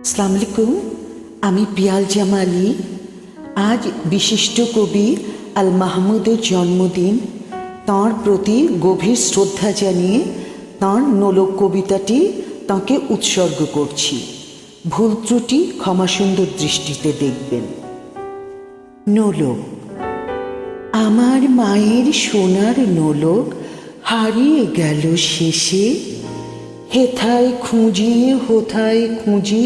আসসালামু আলাইকুম। আমি পিয়াল জামালি। আজ বিশিষ্ট কবি আল মাহমুদের জন্মদিন। তাঁর প্রতি গভীর শ্রদ্ধা জানিয়ে তাঁর নোলক কবিতাটি তাঁকে উৎসর্গ করছি। ভুল ত্রুটি ক্ষমাসুন্দর দৃষ্টিতে দেখবেন। নোলক। আমার মায়ের সোনার নোলক হারিয়ে গেল শেষে, হেথায় খুঁজি হোথায় খুঁজি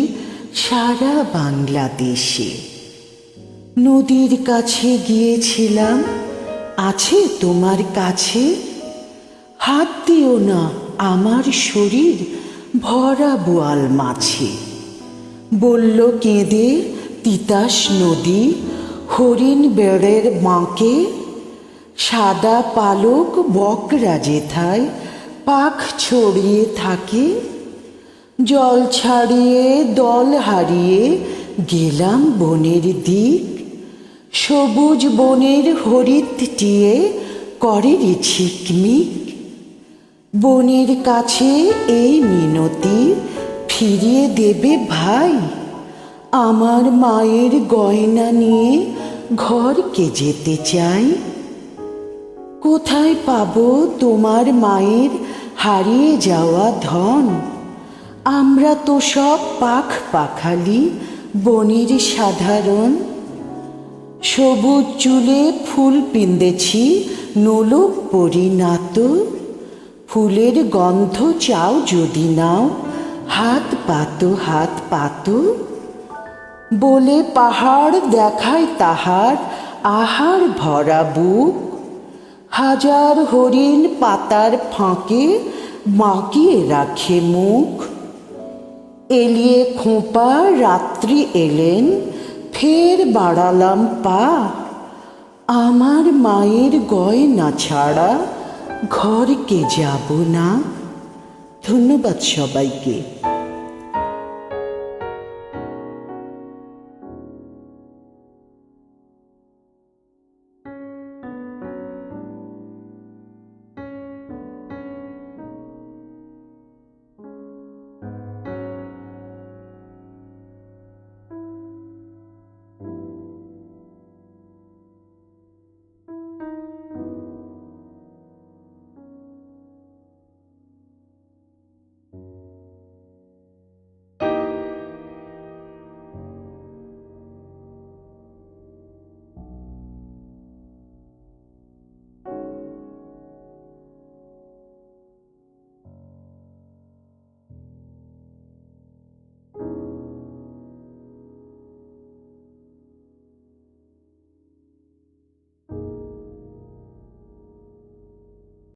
সারা বাংলাদেশে। নদীর কাছে গিয়েছিলাম, আছে তোমার কাছে? হাত দিও না আমার শরীর ভরা বোয়াল মাছে। বলল কেঁদে তিতাস নদী হরিণ বেড়ের বাঁকে, সাদা পালক বকরা যেথায় পাখ ছড়িয়ে থাকে। জল ছাড়িয়ে দল হারিয়ে গেলাম বনের দিক, সবুজ বনের হরিৎ টিয়ে করে রে ঝিকমিক। বনের কাছে এই মিনতি ফিরিয়ে দেবে ভাই, আমার মায়ের গয়না নিয়ে ঘরকে যেতে চাই। কোথায় পাবো তোমার মায়ের হারিয়ে যাওয়া ধন? আমরা তো সব পাখ পাখালি বনের সাধারণ। সবুজ চুলে ফুল পিন্দেছি নোলক পরিণাত, ফুলের গন্ধ চাও যদি নাও হাত পাতো হাত পাতো। বলে পাহাড় দেখায় তাহার আহার ভরা বুক, হাজার হরিণ পাতার ফাঁকে বাঁকিয়ে রাখে মুখ। এলিয়ে খোঁপা রাত্রি এলেন ফের বাড়ালাম পা, আমার মায়ের গয়না ছাড়া ঘরকে যাব না। ধন্যবাদ সবাইকে।